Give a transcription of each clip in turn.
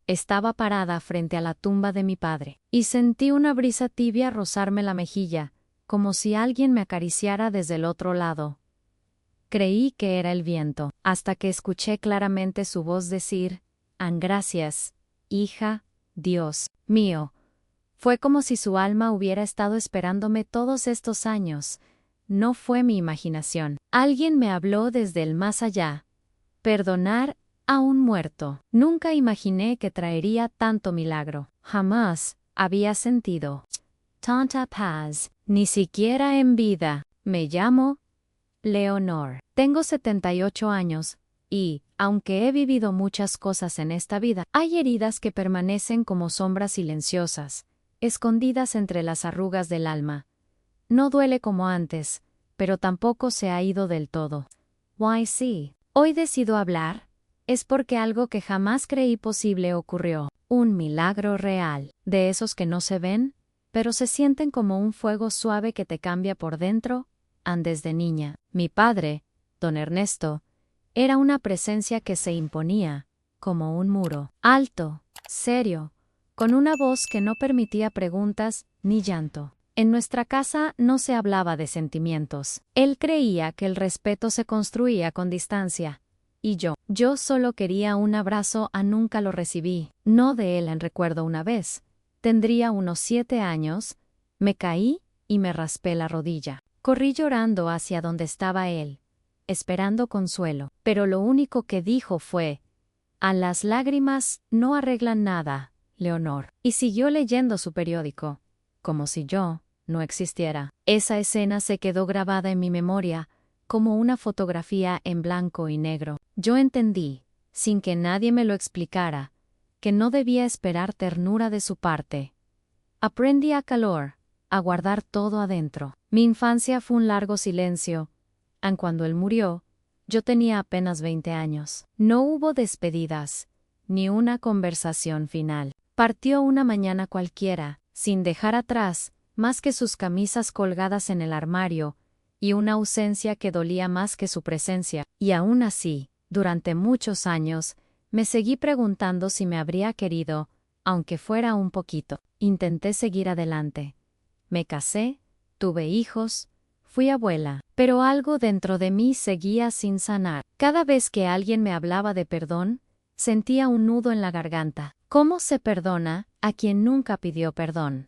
Estaba parada frente a la tumba de mi padre, y sentí una brisa tibia rozarme la mejilla, como si alguien me acariciara desde el otro lado. Creí que era el viento, hasta que escuché claramente su voz decir: «Gracias, hija, Dios mío». Fue como si su alma hubiera estado esperándome todos estos años. No fue mi imaginación. Alguien me habló desde el más allá. Perdonar a un muerto. Nunca imaginé que traería tanto milagro. Jamás había sentido tanta paz, ni siquiera en vida. Me llamo Leonor. Tengo 78 años, y, aunque he vivido muchas cosas en esta vida, hay heridas que permanecen como sombras silenciosas, escondidas entre las arrugas del alma. No duele como antes, pero tampoco se ha ido del todo. Why sí. Hoy decido hablar, es porque algo que jamás creí posible ocurrió. Un milagro real, de esos que no se ven, pero se sienten como un fuego suave que te cambia por dentro. Desde niña, mi padre, don Ernesto, era una presencia que se imponía, como un muro, alto, serio, con una voz que no permitía preguntas ni llanto. En nuestra casa no se hablaba de sentimientos. Él creía que el respeto se construía con distancia. Y yo solo quería un abrazo. Nunca lo recibí. No de él en recuerdo. Una vez, tendría unos 7 años, me caí y me raspé la rodilla. Corrí llorando hacia donde estaba él, esperando consuelo. Pero lo único que dijo fue: «Las lágrimas no arreglan nada, Leonor». Y siguió leyendo su periódico, como si yo no existiera. Esa escena se quedó grabada en mi memoria, como una fotografía en blanco y negro. Yo entendí, sin que nadie me lo explicara, que no debía esperar ternura de su parte. Aprendí a guardar todo adentro. Mi infancia fue un largo silencio. Cuando él murió, yo tenía apenas 20 años. No hubo despedidas, ni una conversación final. Partió una mañana cualquiera, sin dejar atrás más que sus camisas colgadas en el armario, y una ausencia que dolía más que su presencia. Y aún así, durante muchos años, me seguí preguntando si me habría querido, aunque fuera un poquito. Intenté seguir adelante. Me casé, tuve hijos, fui abuela, pero algo dentro de mí seguía sin sanar. Cada vez que alguien me hablaba de perdón, sentía un nudo en la garganta. ¿Cómo se perdona a quien nunca pidió perdón?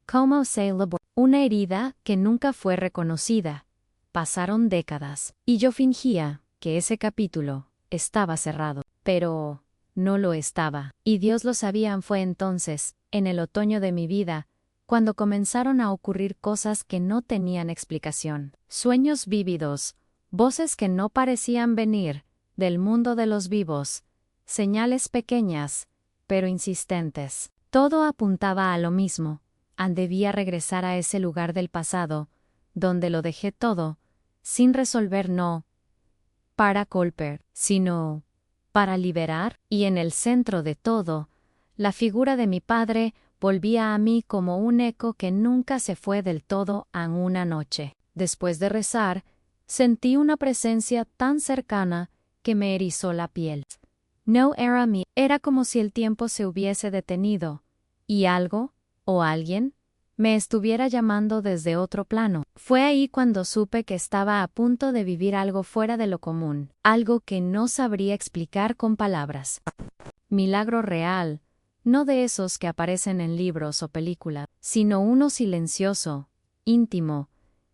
¿Cómo se elabora una herida que nunca fue reconocida? Pasaron décadas, y yo fingía que ese capítulo estaba cerrado. Pero no lo estaba. Y Dios lo sabía. Fue entonces, en el otoño de mi vida, cuando comenzaron a ocurrir cosas que no tenían explicación. Sueños vívidos, voces que no parecían venir del mundo de los vivos, señales pequeñas, pero insistentes. Todo apuntaba a lo mismo. Debía regresar a ese lugar del pasado, donde lo dejé todo, sin resolver, no para culpar, sino para liberar. Y en el centro de todo, la figura de mi padre volvía a mí como un eco que nunca se fue del todo. Una noche, después de rezar, sentí una presencia tan cercana que me erizó la piel. No era mí, era como si el tiempo se hubiese detenido, y algo, o alguien, me estuviera llamando desde otro plano. Fue ahí cuando supe que estaba a punto de vivir algo fuera de lo común, algo que no sabría explicar con palabras. Milagro real, no de esos que aparecen en libros o películas, sino uno silencioso, íntimo,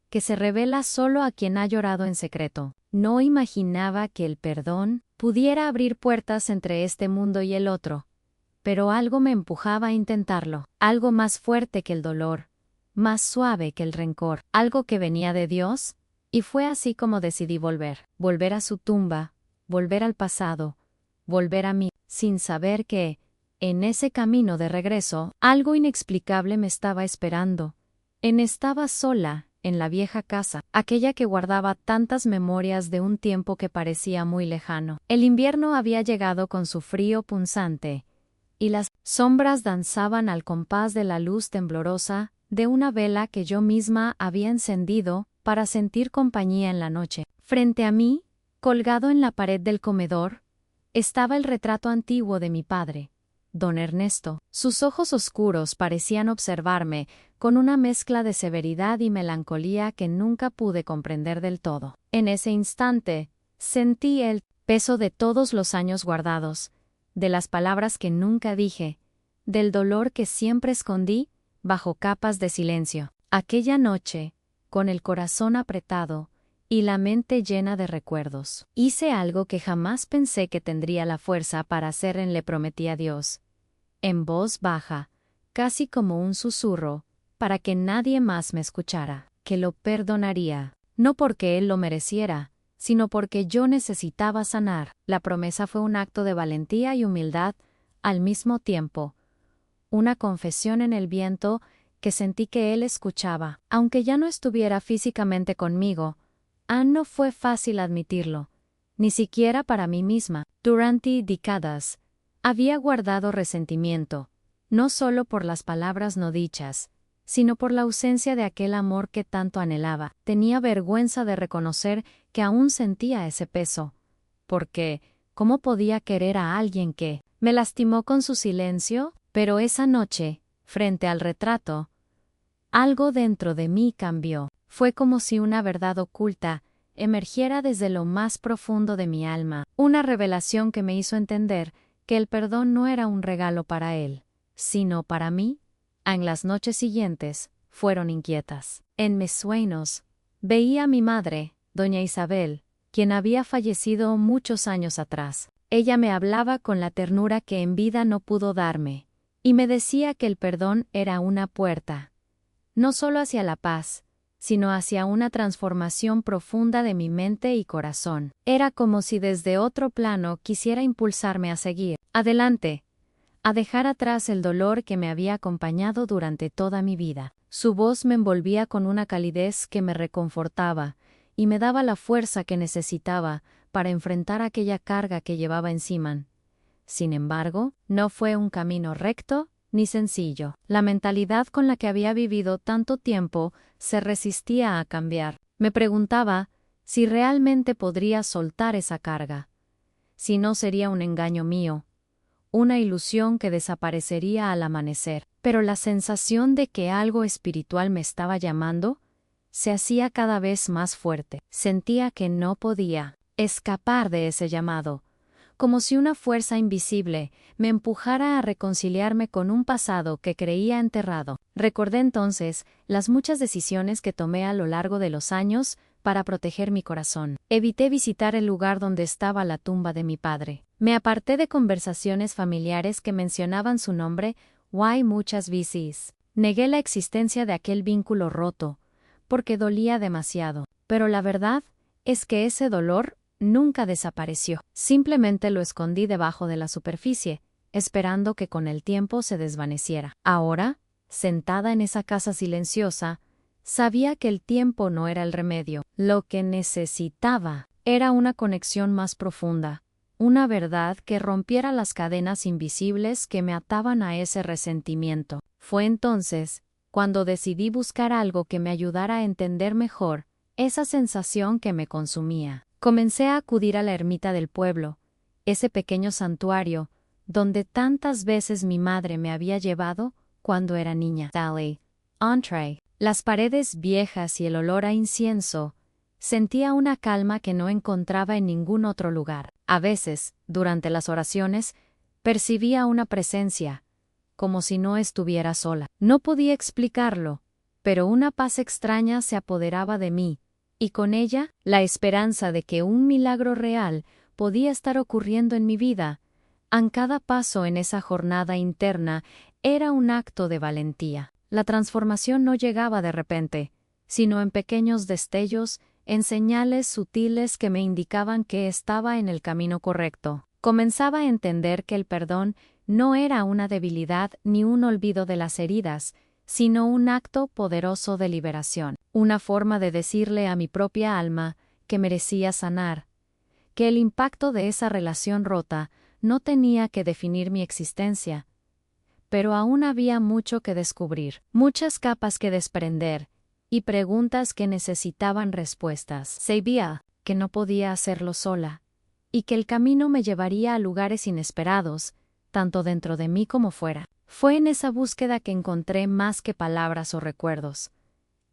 que se revela solo a quien ha llorado en secreto. No imaginaba que el perdón pudiera abrir puertas entre este mundo y el otro. Pero algo me empujaba a intentarlo, algo más fuerte que el dolor, más suave que el rencor, algo que venía de Dios, y fue así como decidí volver a su tumba, volver al pasado, volver a mí, sin saber que, en ese camino de regreso, algo inexplicable me estaba esperando. Estaba sola, en la vieja casa, aquella que guardaba tantas memorias de un tiempo que parecía muy lejano. El invierno había llegado con su frío punzante, y las sombras danzaban al compás de la luz temblorosa de una vela que yo misma había encendido para sentir compañía en la noche. Frente a mí, colgado en la pared del comedor, estaba el retrato antiguo de mi padre, don Ernesto. Sus ojos oscuros parecían observarme con una mezcla de severidad y melancolía que nunca pude comprender del todo. En ese instante, sentí el peso de todos los años guardados, de las palabras que nunca dije, del dolor que siempre escondí bajo capas de silencio. Aquella noche, con el corazón apretado y la mente llena de recuerdos, hice algo que jamás pensé que tendría la fuerza para hacer. Le prometí a Dios, en voz baja, casi como un susurro, para que nadie más me escuchara, que lo perdonaría, no porque él lo mereciera, sino porque yo necesitaba sanar. La promesa fue un acto de valentía y humildad al mismo tiempo, una confesión en el viento que sentí que él escuchaba. Aunque ya no estuviera físicamente conmigo, no fue fácil admitirlo, ni siquiera para mí misma. Durante décadas, había guardado resentimiento, no solo por las palabras no dichas, sino por la ausencia de aquel amor que tanto anhelaba. Tenía vergüenza de reconocer que aún sentía ese peso, porque, ¿cómo podía querer a alguien que me lastimó con su silencio? Pero esa noche, frente al retrato, algo dentro de mí cambió. Fue como si una verdad oculta emergiera desde lo más profundo de mi alma, una revelación que me hizo entender que el perdón no era un regalo para él, sino para mí. En las noches siguientes fueron inquietas. En mis sueños, veía a mi madre, doña Isabel, quien había fallecido muchos años atrás. Ella me hablaba con la ternura que en vida no pudo darme, y me decía que el perdón era una puerta, no solo hacia la paz, sino hacia una transformación profunda de mi mente y corazón. Era como si desde otro plano quisiera impulsarme a seguir adelante, a dejar atrás el dolor que me había acompañado durante toda mi vida. Su voz me envolvía con una calidez que me reconfortaba y me daba la fuerza que necesitaba para enfrentar aquella carga que llevaba encima. Sin embargo, no fue un camino recto ni sencillo. La mentalidad con la que había vivido tanto tiempo se resistía a cambiar. Me preguntaba si realmente podría soltar esa carga, si no sería un engaño mío, una ilusión que desaparecería al amanecer. Pero la sensación de que algo espiritual me estaba llamando se hacía cada vez más fuerte. Sentía que no podía escapar de ese llamado, como si una fuerza invisible me empujara a reconciliarme con un pasado que creía enterrado. Recordé entonces las muchas decisiones que tomé a lo largo de los años para proteger mi corazón. Evité visitar el lugar donde estaba la tumba de mi padre. Me aparté de conversaciones familiares que mencionaban su nombre muchas veces. Negué la existencia de aquel vínculo roto, porque dolía demasiado. Pero la verdad es que ese dolor nunca desapareció. Simplemente lo escondí debajo de la superficie, esperando que con el tiempo se desvaneciera. Ahora, sentada en esa casa silenciosa, sabía que el tiempo no era el remedio. Lo que necesitaba era una conexión más profunda, una verdad que rompiera las cadenas invisibles que me ataban a ese resentimiento. Fue entonces cuando decidí buscar algo que me ayudara a entender mejor esa sensación que me consumía. Comencé a acudir a la ermita del pueblo, ese pequeño santuario donde tantas veces mi madre me había llevado cuando era niña. Sally, Entree. Las paredes viejas y el olor a incienso. Sentía una calma que no encontraba en ningún otro lugar. A veces, durante las oraciones, percibía una presencia, como si no estuviera sola. No podía explicarlo, pero una paz extraña se apoderaba de mí, y con ella, la esperanza de que un milagro real podía estar ocurriendo en mi vida. En cada paso en esa jornada interna era un acto de valentía. La transformación no llegaba de repente, sino en pequeños destellos, en señales sutiles que me indicaban que estaba en el camino correcto. Comenzaba a entender que el perdón no era una debilidad ni un olvido de las heridas, sino un acto poderoso de liberación, una forma de decirle a mi propia alma que merecía sanar, que el impacto de esa relación rota no tenía que definir mi existencia. Pero aún había mucho que descubrir, muchas capas que desprender, y preguntas que necesitaban respuestas. Sabía que no podía hacerlo sola, y que el camino me llevaría a lugares inesperados, tanto dentro de mí como fuera. Fue en esa búsqueda que encontré más que palabras o recuerdos.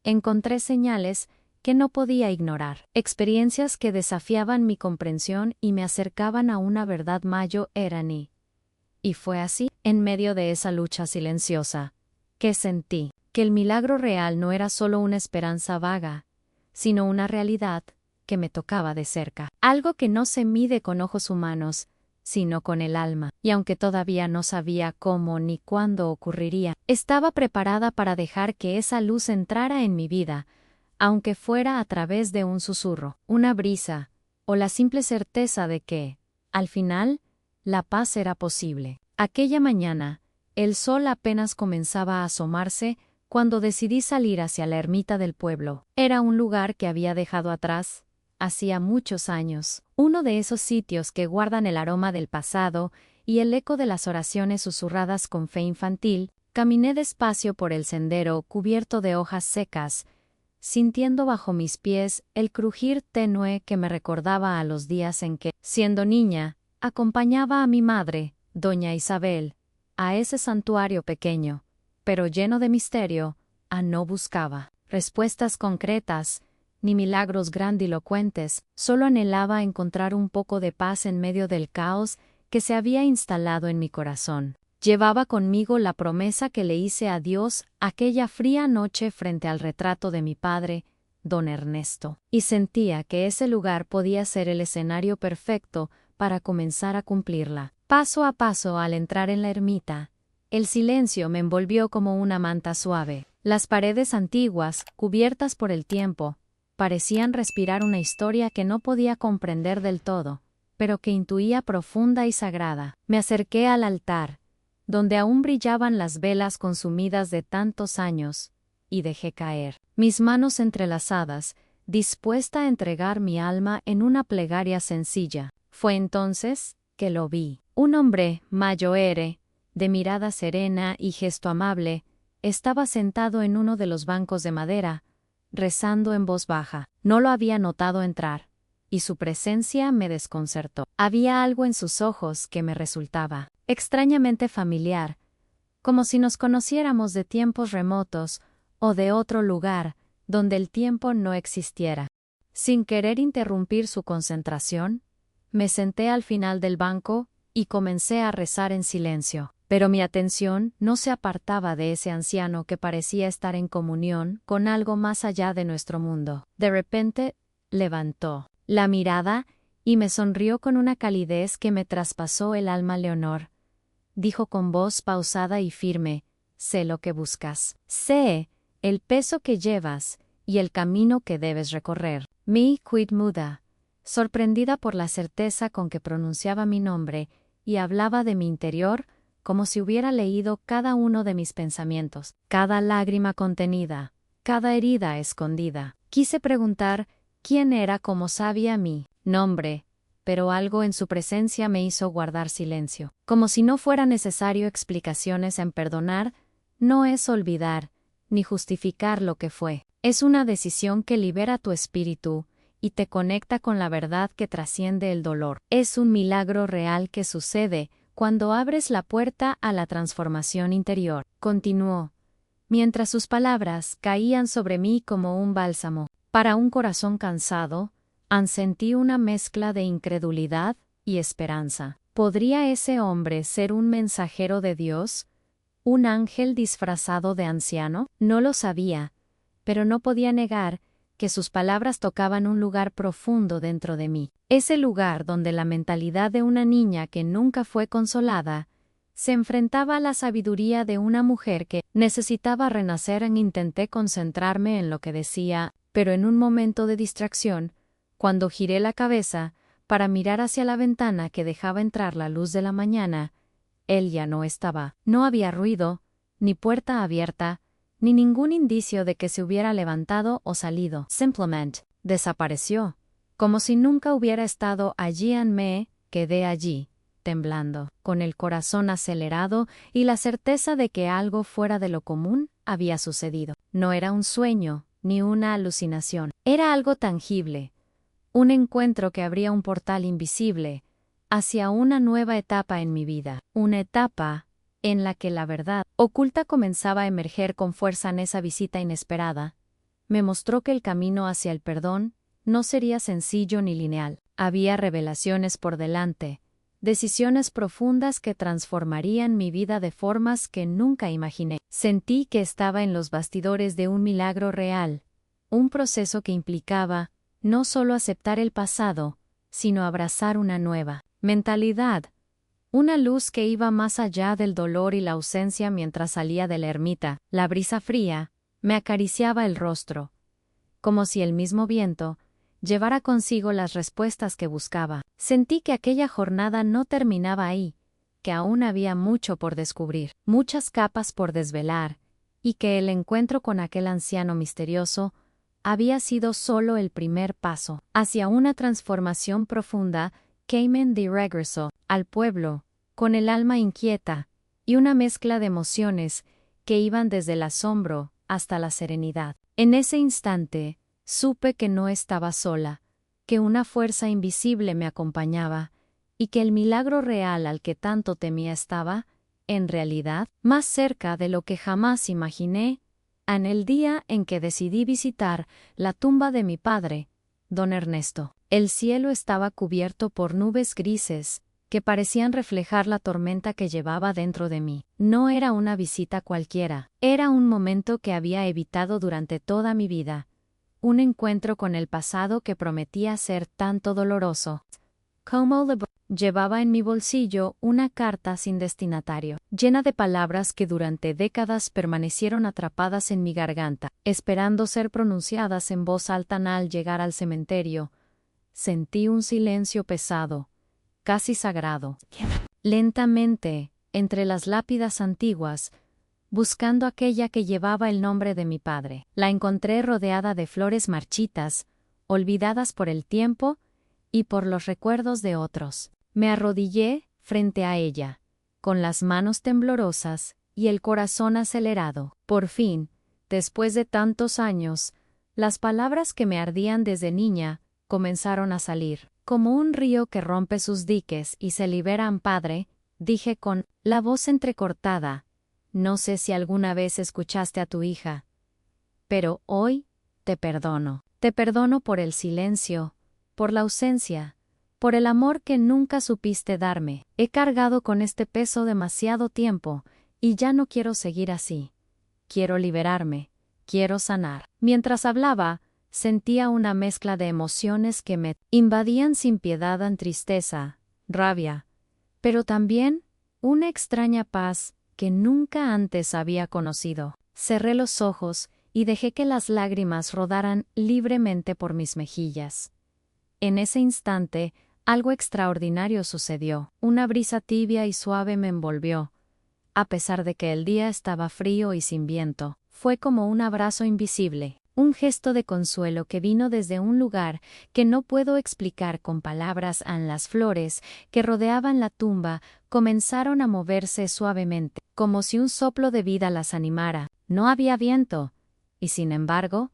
Encontré señales que no podía ignorar, experiencias que desafiaban mi comprensión y me acercaban a una verdad mayor eraní. Y fue así, en medio de esa lucha silenciosa, que sentí que el milagro real no era solo una esperanza vaga, sino una realidad que me tocaba de cerca. Algo que no se mide con ojos humanos, sino con el alma. Y aunque todavía no sabía cómo ni cuándo ocurriría, estaba preparada para dejar que esa luz entrara en mi vida, aunque fuera a través de un susurro, una brisa, o la simple certeza de que, al final, la paz era posible. Aquella mañana, el sol apenas comenzaba a asomarse cuando decidí salir hacia la ermita del pueblo. Era un lugar que había dejado atrás hacía muchos años, uno de esos sitios que guardan el aroma del pasado y el eco de las oraciones susurradas con fe infantil. Caminé despacio por el sendero cubierto de hojas secas, sintiendo bajo mis pies el crujir tenue que me recordaba a los días en que, siendo niña, acompañaba a mi madre, doña Isabel, a ese santuario pequeño, pero lleno de misterio. No buscaba respuestas concretas, ni milagros grandilocuentes, solo anhelaba encontrar un poco de paz en medio del caos que se había instalado en mi corazón. Llevaba conmigo la promesa que le hice a Dios aquella fría noche frente al retrato de mi padre, don Ernesto, y sentía que ese lugar podía ser el escenario perfecto para comenzar a cumplirla. Paso a paso, al entrar en la ermita, el silencio me envolvió como una manta suave. Las paredes antiguas, cubiertas por el tiempo, parecían respirar una historia que no podía comprender del todo, pero que intuía profunda y sagrada. Me acerqué al altar, donde aún brillaban las velas consumidas de tantos años, y dejé caer mis manos entrelazadas, dispuesta a entregar mi alma en una plegaria sencilla. Fue entonces que lo vi. Un hombre mayor, de mirada serena y gesto amable, estaba sentado en uno de los bancos de madera, rezando en voz baja. No lo había notado entrar, y su presencia me desconcertó. Había algo en sus ojos que me resultaba extrañamente familiar, como si nos conociéramos de tiempos remotos o de otro lugar donde el tiempo no existiera. Sin querer interrumpir su concentración, me senté al final del banco y comencé a rezar en silencio. Pero mi atención no se apartaba de ese anciano que parecía estar en comunión con algo más allá de nuestro mundo. De repente, levantó la mirada y me sonrió con una calidez que me traspasó el alma. Leonor, dijo con voz pausada y firme, sé lo que buscas. Sé el peso que llevas y el camino que debes recorrer. Me quedé muda, sorprendida por la certeza con que pronunciaba mi nombre y hablaba de mi interior, como si hubiera leído cada uno de mis pensamientos, cada lágrima contenida, cada herida escondida. Quise preguntar quién era, como sabía mi nombre, pero algo en su presencia me hizo guardar silencio. Como si no fuera necesario explicaciones. En perdonar no es olvidar, ni justificar lo que fue. Es una decisión que libera tu espíritu y te conecta con la verdad que trasciende el dolor. Es un milagro real que sucede cuando abres la puerta a la transformación interior. Continuó, mientras sus palabras caían sobre mí como un bálsamo. Para un corazón cansado, sentí una mezcla de incredulidad y esperanza. ¿Podría ese hombre ser un mensajero de Dios? ¿Un ángel disfrazado de anciano? No lo sabía, pero no podía negar que sus palabras tocaban un lugar profundo dentro de mí. Ese lugar donde la mentalidad de una niña que nunca fue consolada se enfrentaba a la sabiduría de una mujer que necesitaba renacer. Intenté concentrarme en lo que decía, pero en un momento de distracción, cuando giré la cabeza para mirar hacia la ventana que dejaba entrar la luz de la mañana, él ya no estaba. No había ruido, ni puerta abierta, ni ningún indicio de que se hubiera levantado o salido. Simplemente desapareció, como si nunca hubiera estado allí. Me quedé allí, temblando, con el corazón acelerado y la certeza de que algo fuera de lo común había sucedido. No era un sueño, ni una alucinación. Era algo tangible, un encuentro que abría un portal invisible, hacia una nueva etapa en mi vida, una etapa en la que la verdad oculta comenzaba a emerger con fuerza. En esa visita inesperada, me mostró que el camino hacia el perdón no sería sencillo ni lineal. Había revelaciones por delante, decisiones profundas que transformarían mi vida de formas que nunca imaginé. Sentí que estaba en los bastidores de un milagro real, un proceso que implicaba no solo aceptar el pasado, sino abrazar una nueva mentalidad, una luz que iba más allá del dolor y la ausencia. Mientras salía de la ermita, la brisa fría me acariciaba el rostro, como si el mismo viento llevara consigo las respuestas que buscaba. Sentí que aquella jornada no terminaba ahí, que aún había mucho por descubrir, muchas capas por desvelar, y que el encuentro con aquel anciano misterioso había sido solo el primer paso hacia una transformación profunda. Cayman de regresó al pueblo, con el alma inquieta y una mezcla de emociones que iban desde el asombro hasta la serenidad. En ese instante, supe que no estaba sola, que una fuerza invisible me acompañaba, y que el milagro real al que tanto temía estaba, en realidad, más cerca de lo que jamás imaginé. En el día en que decidí visitar la tumba de mi padre, don Ernesto, el cielo estaba cubierto por nubes grises que parecían reflejar la tormenta que llevaba dentro de mí. No era una visita cualquiera, era un momento que había evitado durante toda mi vida, un encuentro con el pasado que prometía ser tanto doloroso. Llevaba en mi bolsillo una carta sin destinatario, llena de palabras que durante décadas permanecieron atrapadas en mi garganta, esperando ser pronunciadas en voz alta. Al llegar al cementerio, sentí un silencio pesado, casi sagrado. Lentamente, entre las lápidas antiguas, buscando aquella que llevaba el nombre de mi padre, la encontré rodeada de flores marchitas, olvidadas por el tiempo y por los recuerdos de otros. Me arrodillé frente a ella, con las manos temblorosas y el corazón acelerado. Por fin, después de tantos años, las palabras que me ardían desde niña comenzaron a salir. Como un río que rompe sus diques y se libera. Padre, dije con la voz entrecortada, no sé si alguna vez escuchaste a tu hija, pero hoy te perdono. Te perdono por el silencio, por la ausencia, por el amor que nunca supiste darme. He cargado con este peso demasiado tiempo, y ya no quiero seguir así. Quiero liberarme, quiero sanar. Mientras hablaba, sentía una mezcla de emociones que me invadían sin piedad. En tristeza, rabia, pero también una extraña paz que nunca antes había conocido. Cerré los ojos y dejé que las lágrimas rodaran libremente por mis mejillas. En ese instante, algo extraordinario sucedió. Una brisa tibia y suave me envolvió. A pesar de que el día estaba frío y sin viento, fue como un abrazo invisible, un gesto de consuelo que vino desde un lugar que no puedo explicar con palabras. Las flores que rodeaban la tumba comenzaron a moverse suavemente, como si un soplo de vida las animara. No había viento, y sin embargo,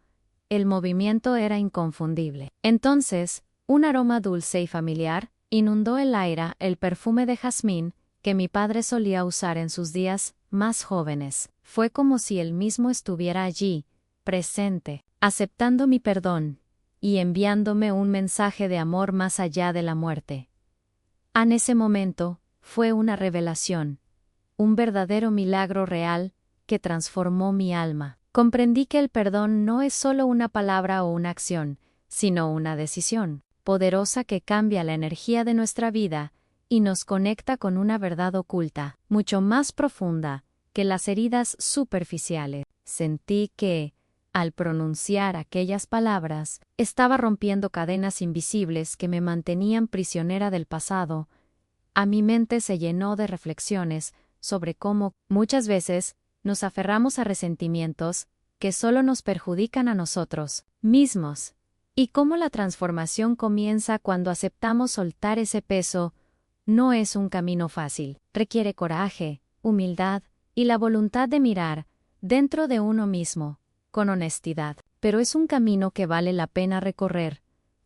el movimiento era inconfundible. Entonces, un aroma dulce y familiar inundó el aire, el perfume de jazmín que mi padre solía usar en sus días más jóvenes. Fue como si él mismo estuviera allí, presente, aceptando mi perdón y enviándome un mensaje de amor más allá de la muerte. En ese momento, fue una revelación, un verdadero milagro real que transformó mi alma. Comprendí que el perdón no es solo una palabra o una acción, sino una decisión poderosa que cambia la energía de nuestra vida y nos conecta con una verdad oculta, mucho más profunda que las heridas superficiales. Sentí que, al pronunciar aquellas palabras, estaba rompiendo cadenas invisibles que me mantenían prisionera del pasado. A mi mente se llenó de reflexiones sobre cómo, muchas veces, nos aferramos a resentimientos que solo nos perjudican a nosotros mismos, y cómo la transformación comienza cuando aceptamos soltar ese peso. No es un camino fácil, requiere coraje, humildad y la voluntad de mirar dentro de uno mismo, con honestidad, pero es un camino que vale la pena recorrer,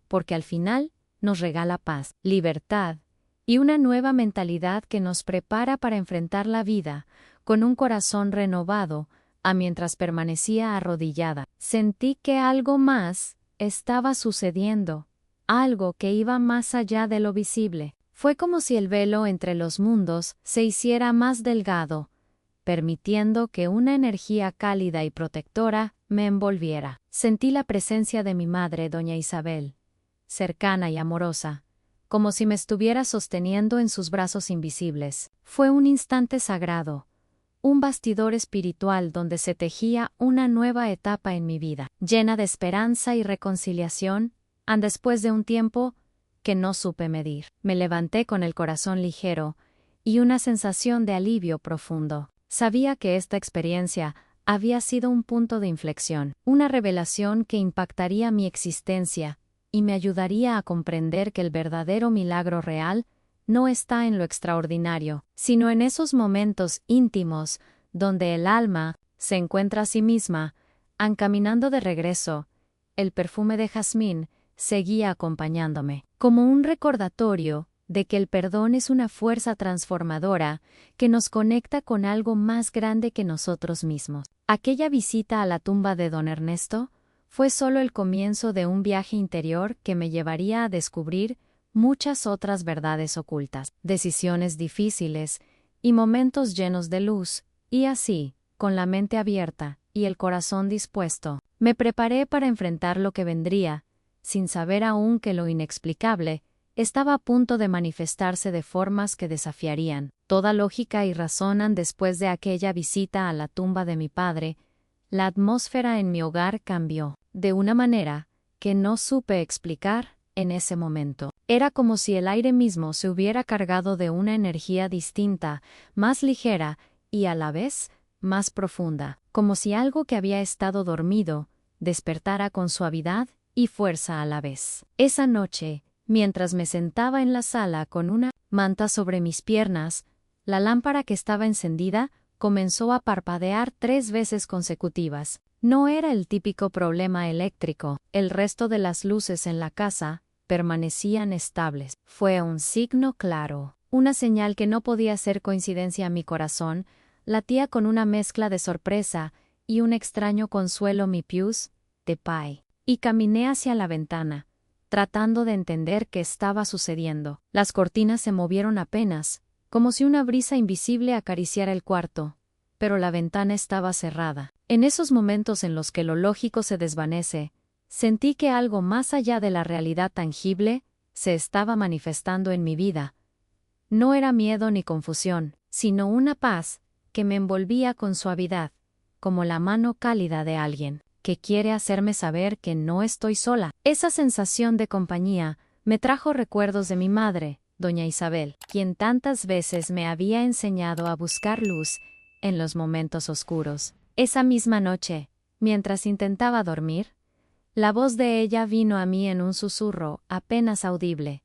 porque al final nos regala paz, libertad y una nueva mentalidad que nos prepara para enfrentar la vida, con un corazón renovado, mientras permanecía arrodillada. Sentí que algo más estaba sucediendo, algo que iba más allá de lo visible. Fue como si el velo entre los mundos se hiciera más delgado, permitiendo que una energía cálida y protectora me envolviera. Sentí la presencia de mi madre, doña Isabel, cercana y amorosa, como si me estuviera sosteniendo en sus brazos invisibles. Fue un instante sagrado, un bastidor espiritual donde se tejía una nueva etapa en mi vida, llena de esperanza y reconciliación, después de un tiempo que no supe medir. Me levanté con el corazón ligero y una sensación de alivio profundo. Sabía que esta experiencia había sido un punto de inflexión, una revelación que impactaría mi existencia y me ayudaría a comprender que el verdadero milagro real no está en lo extraordinario, sino en esos momentos íntimos donde el alma se encuentra a sí misma. Caminando de regreso, el perfume de jazmín seguía acompañándome, como un recordatorio de que el perdón es una fuerza transformadora que nos conecta con algo más grande que nosotros mismos. Aquella visita a la tumba de don Ernesto fue solo el comienzo de un viaje interior que me llevaría a descubrir muchas otras verdades ocultas, decisiones difíciles y momentos llenos de luz, y así, con la mente abierta y el corazón dispuesto, me preparé para enfrentar lo que vendría, sin saber aún que lo inexplicable estaba a punto de manifestarse de formas que desafiarían toda lógica y razón. Después de aquella visita a la tumba de mi padre, la atmósfera en mi hogar cambió, de una manera que no supe explicar en ese momento. Era como si el aire mismo se hubiera cargado de una energía distinta, más ligera y a la vez más profunda, como si algo que había estado dormido despertara con suavidad y fuerza a la vez. Esa noche, mientras me sentaba en la sala con una manta sobre mis piernas, la lámpara que estaba encendida comenzó a parpadear 3 veces consecutivas. No era el típico problema eléctrico, el resto de las luces en la casa permanecían estables. Fue un signo claro, una señal que no podía ser coincidencia. Mi corazón latía con una mezcla de sorpresa y un extraño consuelo. Mi pius de pie. Y caminé hacia la ventana, tratando de entender qué estaba sucediendo. Las cortinas se movieron apenas, como si una brisa invisible acariciara el cuarto, pero la ventana estaba cerrada. En esos momentos en los que lo lógico se desvanece, sentí que algo más allá de la realidad tangible se estaba manifestando en mi vida. No era miedo ni confusión, sino una paz que me envolvía con suavidad, como la mano cálida de alguien que quiere hacerme saber que no estoy sola. Esa sensación de compañía me trajo recuerdos de mi madre, doña Isabel, quien tantas veces me había enseñado a buscar luz en los momentos oscuros. Esa misma noche, mientras intentaba dormir, la voz de ella vino a mí en un susurro apenas audible.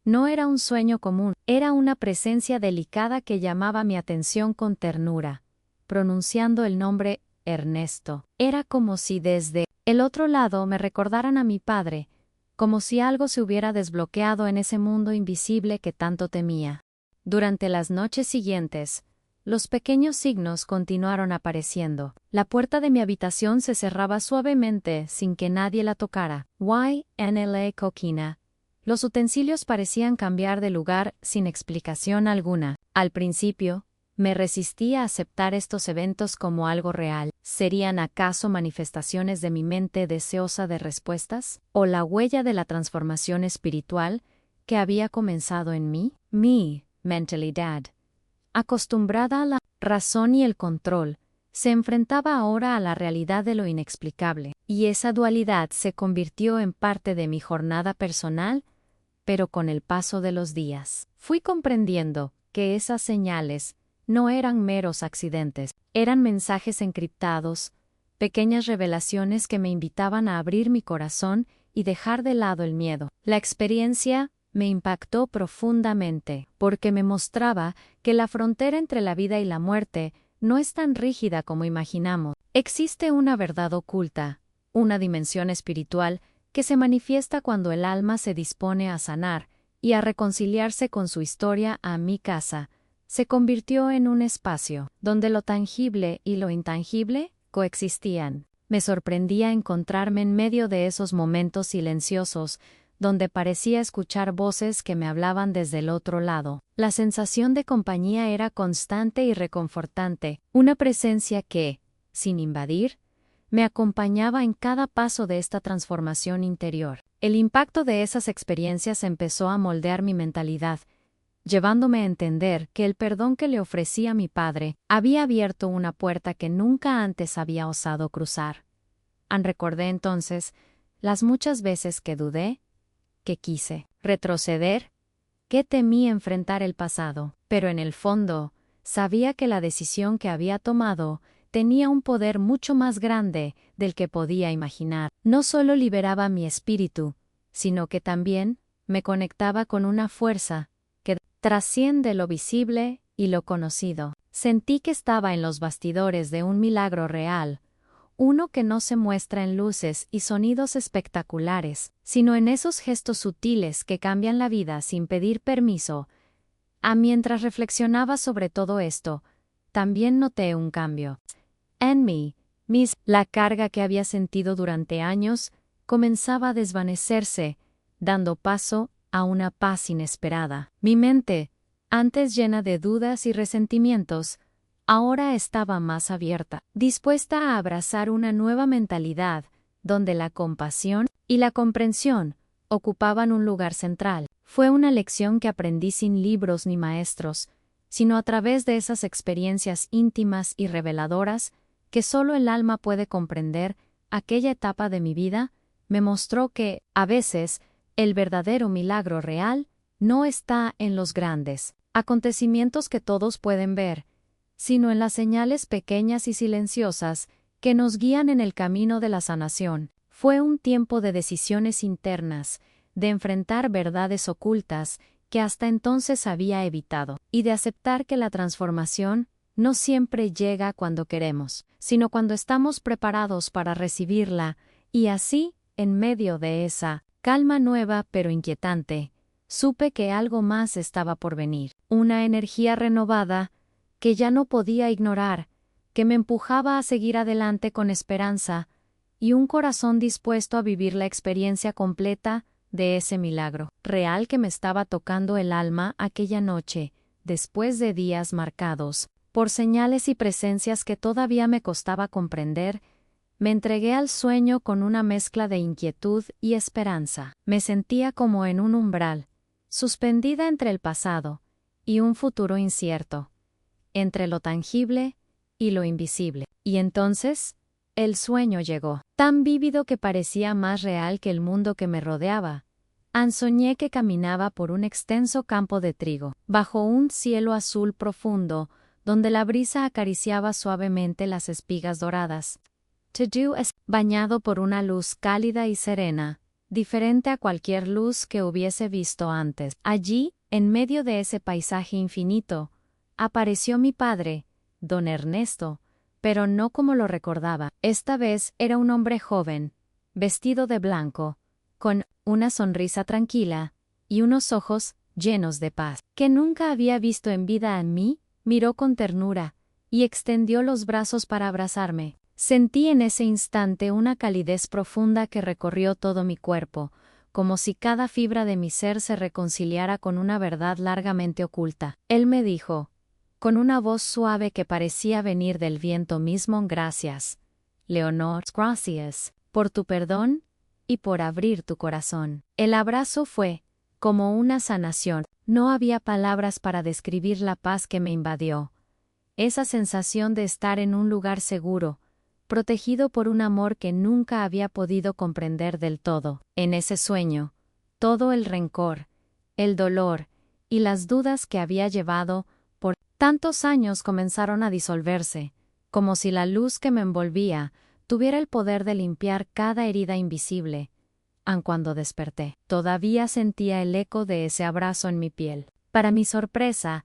No era un sueño común, era una presencia delicada que llamaba mi atención con ternura, pronunciando el nombre Ernesto. Era como si desde el otro lado me recordaran a mi padre, como si algo se hubiera desbloqueado en ese mundo invisible que tanto temía. Durante las noches siguientes, los pequeños signos continuaron apareciendo. La puerta de mi habitación se cerraba suavemente sin que nadie la tocara. YNLA coquina. Los utensilios parecían cambiar de lugar sin explicación alguna. Al principio, me resistí a aceptar estos eventos como algo real. ¿Serían acaso manifestaciones de mi mente deseosa de respuestas? ¿O la huella de la transformación espiritual que había comenzado en mí? Mi mentalidad, acostumbrada a la razón y el control, se enfrentaba ahora a la realidad de lo inexplicable, y esa dualidad se convirtió en parte de mi jornada personal, pero con el paso de los días, fui comprendiendo que esas señales no eran meros accidentes, eran mensajes encriptados, pequeñas revelaciones que me invitaban a abrir mi corazón y dejar de lado el miedo. La experiencia me impactó profundamente, porque me mostraba que la frontera entre la vida y la muerte no es tan rígida como imaginamos. Existe una verdad oculta, una dimensión espiritual que se manifiesta cuando el alma se dispone a sanar y a reconciliarse con su historia a mi casa, se convirtió en un espacio donde lo tangible y lo intangible coexistían. Me sorprendía encontrarme en medio de esos momentos silenciosos, donde parecía escuchar voces que me hablaban desde el otro lado. La sensación de compañía era constante y reconfortante, una presencia que, sin invadir, me acompañaba en cada paso de esta transformación interior. El impacto de esas experiencias empezó a moldear mi mentalidad, llevándome a entender que el perdón que le ofrecí a mi padre había abierto una puerta que nunca antes había osado cruzar. Recordé entonces las muchas veces que dudé, que quise retroceder, que temí enfrentar el pasado, pero en el fondo sabía que la decisión que había tomado tenía un poder mucho más grande del que podía imaginar. No solo liberaba mi espíritu, sino que también me conectaba con una fuerza que trasciende lo visible y lo conocido. Sentí que estaba en los bastidores de un milagro real, uno que no se muestra en luces y sonidos espectaculares, sino en esos gestos sutiles que cambian la vida sin pedir permiso. Mientras reflexionaba sobre todo esto, también noté un cambio. En mí, la carga que había sentido durante años comenzaba a desvanecerse, dando paso a una paz inesperada. Mi mente, antes llena de dudas y resentimientos, ahora estaba más abierta, dispuesta a abrazar una nueva mentalidad, donde la compasión y la comprensión ocupaban un lugar central. Fue una lección que aprendí sin libros ni maestros, sino a través de esas experiencias íntimas y reveladoras que solo el alma puede comprender. Aquella etapa de mi vida me mostró que, a veces, el verdadero milagro real no está en los grandes acontecimientos que todos pueden ver, sino en las señales pequeñas y silenciosas que nos guían en el camino de la sanación. Fue un tiempo de decisiones internas, de enfrentar verdades ocultas que hasta entonces había evitado, y de aceptar que la transformación no siempre llega cuando queremos, sino cuando estamos preparados para recibirla, y así, en medio de esa calma nueva pero inquietante, supe que algo más estaba por venir, una energía renovada que ya no podía ignorar, que me empujaba a seguir adelante con esperanza, y un corazón dispuesto a vivir la experiencia completa de ese milagro real que me estaba tocando el alma aquella noche, después de días marcados por señales y presencias que todavía me costaba comprender. Me entregué al sueño con una mezcla de inquietud y esperanza. Me sentía como en un umbral, suspendida entre el pasado y un futuro incierto, entre lo tangible y lo invisible. Y entonces, el sueño llegó, tan vívido que parecía más real que el mundo que me rodeaba. Soñé que caminaba por un extenso campo de trigo, bajo un cielo azul profundo, donde la brisa acariciaba suavemente las espigas doradas. Bañado por una luz cálida y serena, diferente a cualquier luz que hubiese visto antes. Allí, en medio de ese paisaje infinito, apareció mi padre, don Ernesto, pero no como lo recordaba. Esta vez era un hombre joven, vestido de blanco, con una sonrisa tranquila y unos ojos llenos de paz, que nunca había visto en vida. En mí, miró con ternura y extendió los brazos para abrazarme. Sentí en ese instante una calidez profunda que recorrió todo mi cuerpo, como si cada fibra de mi ser se reconciliara con una verdad largamente oculta. Él me dijo, con una voz suave que parecía venir del viento mismo: gracias, Leonor, gracias, por tu perdón y por abrir tu corazón. El abrazo fue como una sanación. No había palabras para describir la paz que me invadió. Esa sensación de estar en un lugar seguro, protegido por un amor que nunca había podido comprender del todo. En ese sueño, todo el rencor, el dolor y las dudas que había llevado por tantos años comenzaron a disolverse, como si la luz que me envolvía tuviera el poder de limpiar cada herida invisible. Aun cuando desperté, todavía sentía el eco de ese abrazo en mi piel. Para mi sorpresa,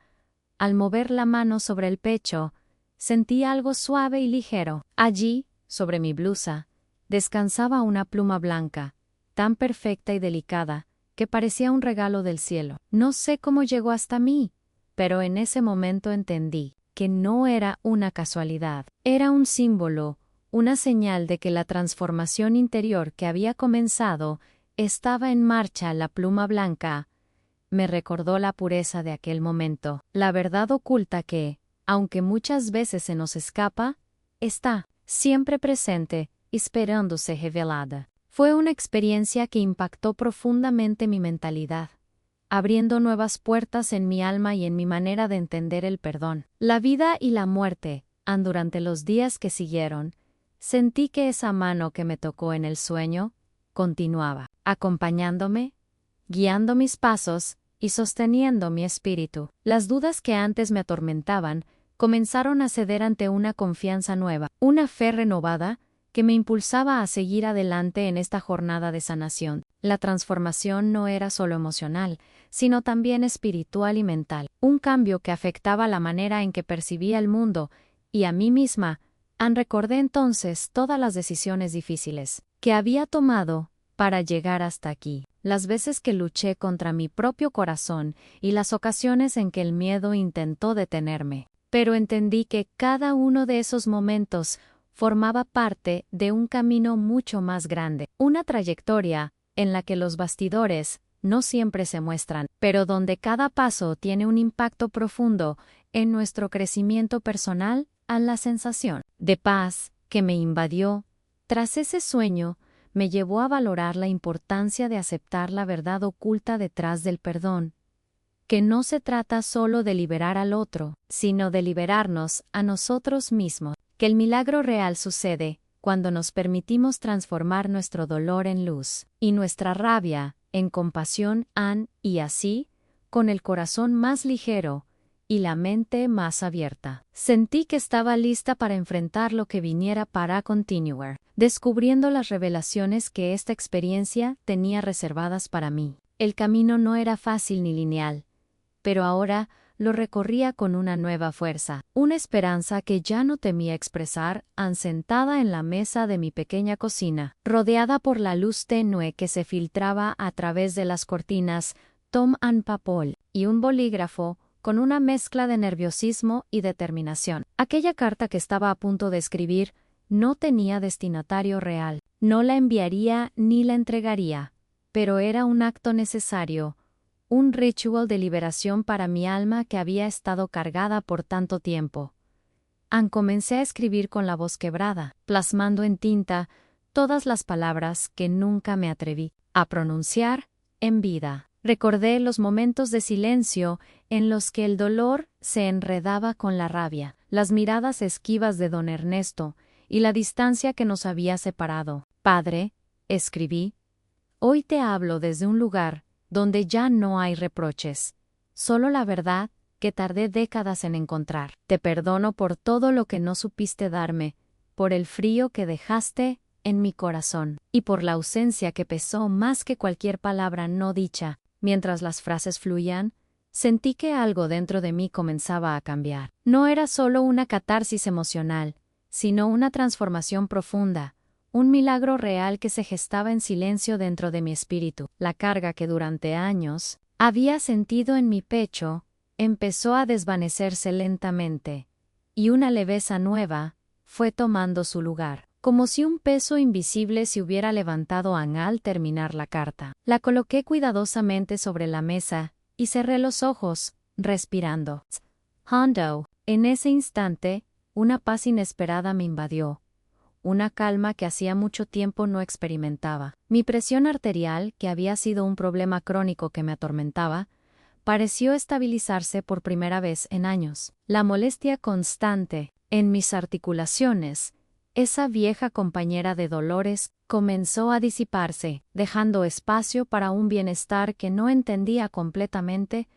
al mover la mano sobre el pecho, sentí algo suave y ligero. Allí, sobre mi blusa, descansaba una pluma blanca, tan perfecta y delicada, que parecía un regalo del cielo. No sé cómo llegó hasta mí, pero en ese momento entendí que no era una casualidad, era un símbolo, una señal de que la transformación interior que había comenzado estaba en marcha. La pluma blanca me recordó la pureza de aquel momento, la verdad oculta que, aunque muchas veces se nos escapa, está siempre presente, esperándose revelada. Fue una experiencia que impactó profundamente mi mentalidad, abriendo nuevas puertas en mi alma y en mi manera de entender el perdón. La vida y la muerte, durante los días que siguieron, sentí que esa mano que me tocó en el sueño continuaba, acompañándome, guiando mis pasos y sosteniendo mi espíritu. Las dudas que antes me atormentaban comenzaron a ceder ante una confianza nueva, una fe renovada que me impulsaba a seguir adelante en esta jornada de sanación. La transformación no era solo emocional, sino también espiritual y mental, un cambio que afectaba la manera en que percibía el mundo y a mí misma. Recordé entonces todas las decisiones difíciles que había tomado para llegar hasta aquí, las veces que luché contra mi propio corazón y las ocasiones en que el miedo intentó detenerme. Pero entendí que cada uno de esos momentos formaba parte de un camino mucho más grande, una trayectoria en la que los bastidores no siempre se muestran, pero donde cada paso tiene un impacto profundo en nuestro crecimiento personal. A la sensación de paz que me invadió tras ese sueño me llevó a valorar la importancia de aceptar la verdad oculta detrás del perdón, que no se trata solo de liberar al otro, sino de liberarnos a nosotros mismos, que el milagro real sucede cuando nos permitimos transformar nuestro dolor en luz y nuestra rabia en compasión, y así, con el corazón más ligero y la mente más abierta. Sentí que estaba lista para enfrentar lo que viniera para continuar, descubriendo las revelaciones que esta experiencia tenía reservadas para mí. El camino no era fácil ni lineal, pero ahora lo recorría con una nueva fuerza, una esperanza que ya no temía expresar, sentada en la mesa de mi pequeña cocina, rodeada por la luz tenue que se filtraba a través de las cortinas, Tom and Papol, y un bolígrafo con una mezcla de nerviosismo y determinación. Aquella carta que estaba a punto de escribir no tenía destinatario real, no la enviaría ni la entregaría, pero era un acto necesario, un ritual de liberación para mi alma que había estado cargada por tanto tiempo. Comencé a escribir con la voz quebrada, plasmando en tinta todas las palabras que nunca me atreví a pronunciar en vida. Recordé los momentos de silencio en los que el dolor se enredaba con la rabia, las miradas esquivas de don Ernesto y la distancia que nos había separado. Padre, escribí, hoy te hablo desde un lugar donde ya no hay reproches, solo la verdad que tardé décadas en encontrar. Te perdono por todo lo que no supiste darme, por el frío que dejaste en mi corazón, y por la ausencia que pesó más que cualquier palabra no dicha. Mientras las frases fluían, sentí que algo dentro de mí comenzaba a cambiar. No era solo una catarsis emocional, sino una transformación profunda, un milagro real que se gestaba en silencio dentro de mi espíritu. La carga que durante años había sentido en mi pecho empezó a desvanecerse lentamente, y una leveza nueva fue tomando su lugar, como si un peso invisible se hubiera levantado al terminar la carta. La coloqué cuidadosamente sobre la mesa y cerré los ojos, respirando hondo. En ese instante, una paz inesperada me invadió, una calma que hacía mucho tiempo no experimentaba. Mi presión arterial, que había sido un problema crónico que me atormentaba, pareció estabilizarse por primera vez en años. La molestia constante en mis articulaciones, esa vieja compañera de dolores, comenzó a disiparse, dejando espacio para un bienestar que no entendía completamente,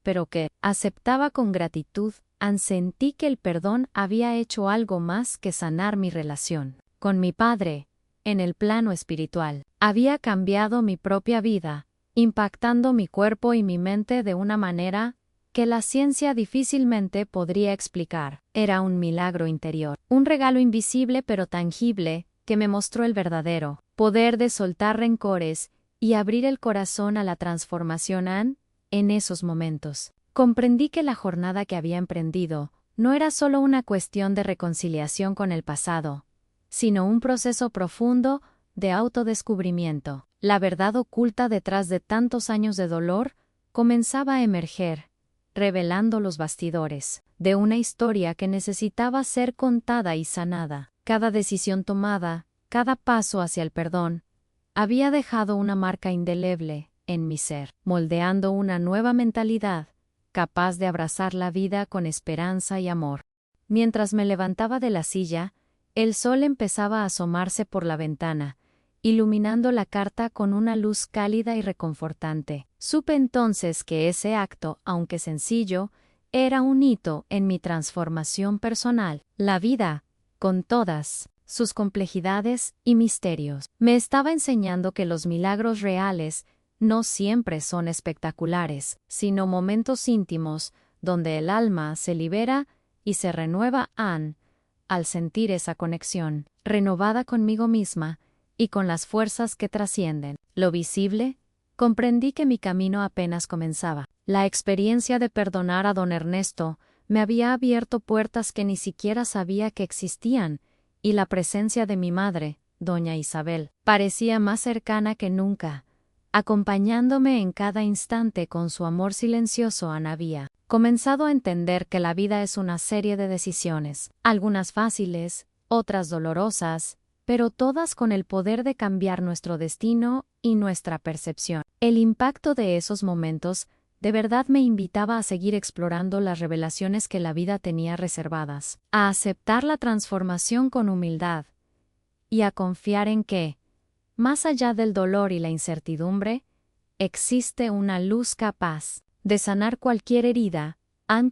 pero que aceptaba con gratitud. Sentí que el perdón había hecho algo más que sanar mi relación con mi padre, en el plano espiritual. Había cambiado mi propia vida, impactando mi cuerpo y mi mente de una manera que la ciencia difícilmente podría explicar. Era un milagro interior, un regalo invisible pero tangible que me mostró el verdadero poder de soltar rencores y abrir el corazón a la transformación en esos momentos. Comprendí que la jornada que había emprendido no era solo una cuestión de reconciliación con el pasado, sino un proceso profundo de autodescubrimiento. La verdad oculta detrás de tantos años de dolor comenzaba a emerger, revelando los bastidores de una historia que necesitaba ser contada y sanada. Cada decisión tomada, cada paso hacia el perdón, había dejado una marca indeleble en mi ser, moldeando una nueva mentalidad, capaz de abrazar la vida con esperanza y amor. Mientras me levantaba de la silla, el sol empezaba a asomarse por la ventana, iluminando la carta con una luz cálida y reconfortante. Supe entonces que ese acto, aunque sencillo, era un hito en mi transformación personal. La vida, con todas sus complejidades y misterios, me estaba enseñando que los milagros reales no siempre son espectaculares, sino momentos íntimos donde el alma se libera y se renueva al sentir esa conexión, renovada conmigo misma y con las fuerzas que trascienden lo visible. Comprendí que mi camino apenas comenzaba. La experiencia de perdonar a don Ernesto me había abierto puertas que ni siquiera sabía que existían, y la presencia de mi madre, doña Isabel, parecía más cercana que nunca, acompañándome en cada instante con su amor silencioso. Había comenzado a entender que la vida es una serie de decisiones, algunas fáciles, otras dolorosas, pero todas con el poder de cambiar nuestro destino y nuestra percepción. El impacto de esos momentos de verdad me invitaba a seguir explorando las revelaciones que la vida tenía reservadas, a aceptar la transformación con humildad y a confiar en que, más allá del dolor y la incertidumbre, existe una luz capaz de sanar cualquier herida.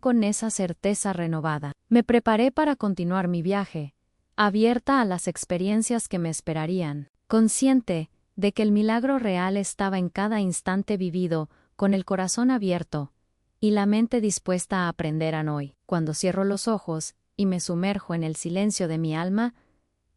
Con esa certeza renovada, me preparé para continuar mi viaje, abierta a las experiencias que me esperarían, consciente de que el milagro real estaba en cada instante vivido, con el corazón abierto y la mente dispuesta a aprender hoy. Cuando cierro los ojos y me sumerjo en el silencio de mi alma,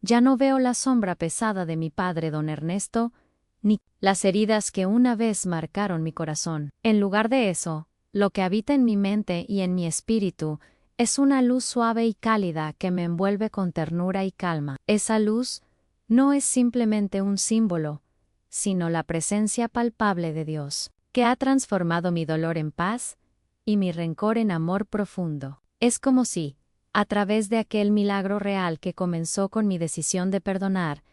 ya no veo la sombra pesada de mi padre don Ernesto, ni las heridas que una vez marcaron mi corazón. En lugar de eso, lo que habita en mi mente y en mi espíritu es una luz suave y cálida que me envuelve con ternura y calma. Esa luz no es simplemente un símbolo, sino la presencia palpable de Dios, que ha transformado mi dolor en paz y mi rencor en amor profundo. Es como si, a través de aquel milagro real que comenzó con mi decisión de perdonar,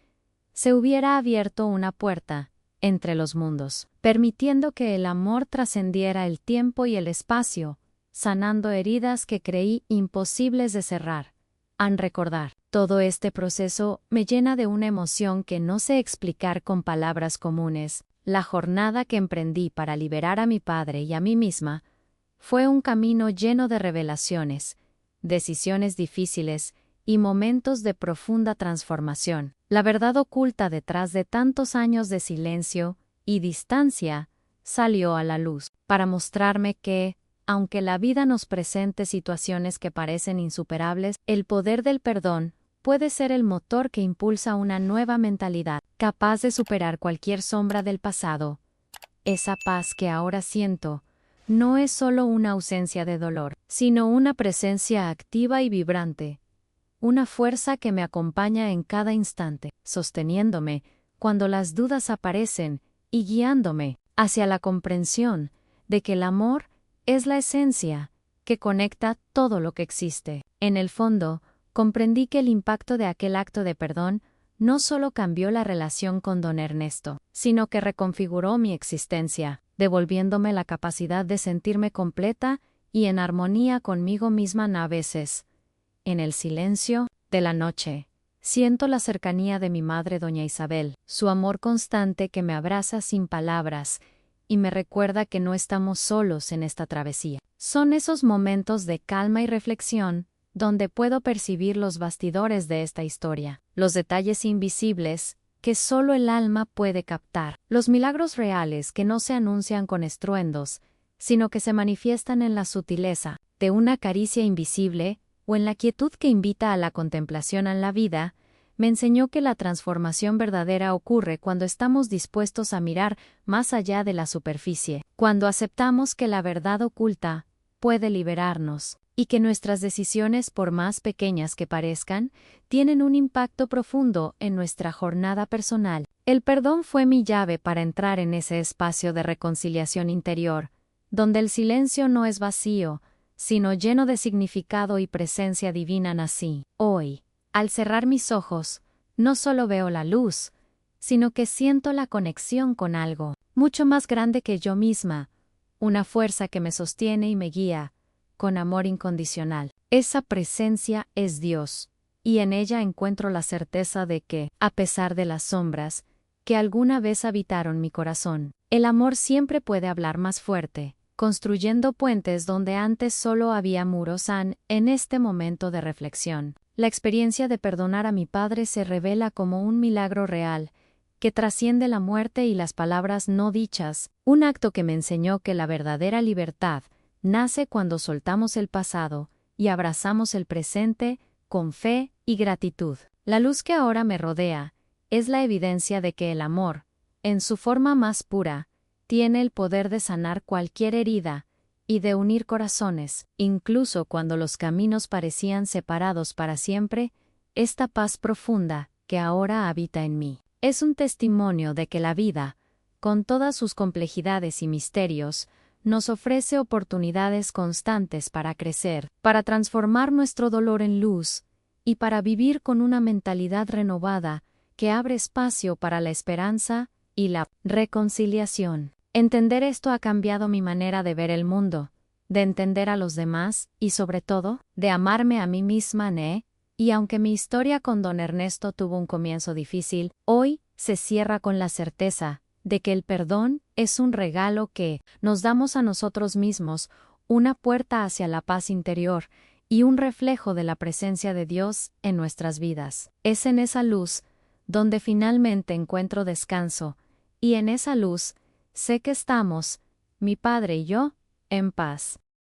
se hubiera abierto una puerta entre los mundos, permitiendo que el amor trascendiera el tiempo y el espacio, sanando heridas que creí imposibles de cerrar. Recordar todo este proceso me llena de una emoción que no sé explicar con palabras comunes. La jornada que emprendí para liberar a mi padre y a mí misma fue un camino lleno de revelaciones, decisiones difíciles y momentos de profunda transformación. La verdad oculta detrás de tantos años de silencio y distancia salió a la luz para mostrarme que, aunque la vida nos presente situaciones que parecen insuperables, el poder del perdón puede ser el motor que impulsa una nueva mentalidad, capaz de superar cualquier sombra del pasado. Esa paz que ahora siento no es solo una ausencia de dolor, sino una presencia activa y vibrante, una fuerza que me acompaña en cada instante, sosteniéndome cuando las dudas aparecen y guiándome hacia la comprensión de que el amor es la esencia que conecta todo lo que existe. En el fondo, comprendí que el impacto de aquel acto de perdón no solo cambió la relación con don Ernesto, sino que reconfiguró mi existencia, devolviéndome la capacidad de sentirme completa y en armonía conmigo misma. A veces, en el silencio de la noche, siento la cercanía de mi madre doña Isabel, su amor constante que me abraza sin palabras y me recuerda que no estamos solos en esta travesía. Son esos momentos de calma y reflexión donde puedo percibir los bastidores de esta historia, los detalles invisibles que solo el alma puede captar, los milagros reales que no se anuncian con estruendos, sino que se manifiestan en la sutileza de una caricia invisible o en la quietud que invita a la contemplación en la vida. me enseñó que la transformación verdadera ocurre cuando estamos dispuestos a mirar más allá de la superficie, cuando aceptamos que la verdad oculta puede liberarnos, y que nuestras decisiones, por más pequeñas que parezcan, tienen un impacto profundo en nuestra jornada personal. El perdón fue mi llave para entrar en ese espacio de reconciliación interior, donde el silencio no es vacío, sino lleno de significado y presencia divina. Nací. Hoy, al cerrar mis ojos, no solo veo la luz, sino que siento la conexión con algo mucho más grande que yo misma, una fuerza que me sostiene y me guía, con amor incondicional. Esa presencia es Dios, y en ella encuentro la certeza de que, a pesar de las sombras que alguna vez habitaron mi corazón, el amor siempre puede hablar más fuerte, construyendo puentes donde antes solo había muros. En este momento de reflexión, la experiencia de perdonar a mi padre se revela como un milagro real, que trasciende la muerte y las palabras no dichas, un acto que me enseñó que la verdadera libertad nace cuando soltamos el pasado y abrazamos el presente con fe y gratitud. La luz que ahora me rodea es la evidencia de que el amor, en su forma más pura, tiene el poder de sanar cualquier herida y de unir corazones, incluso cuando los caminos parecían separados para siempre. Esta paz profunda que ahora habita en mí es un testimonio de que la vida, con todas sus complejidades y misterios, nos ofrece oportunidades constantes para crecer, para transformar nuestro dolor en luz, y para vivir con una mentalidad renovada que abre espacio para la esperanza y la reconciliación. Entender esto ha cambiado mi manera de ver el mundo, de entender a los demás y, sobre todo, de amarme a mí misma. Y aunque mi historia con don Ernesto tuvo un comienzo difícil, hoy se cierra con la certeza de que el perdón es un regalo que nos damos a nosotros mismos, una puerta hacia la paz interior y un reflejo de la presencia de Dios en nuestras vidas. Es en esa luz donde finalmente encuentro descanso, y en esa luz sé que estamos, mi padre y yo, en paz.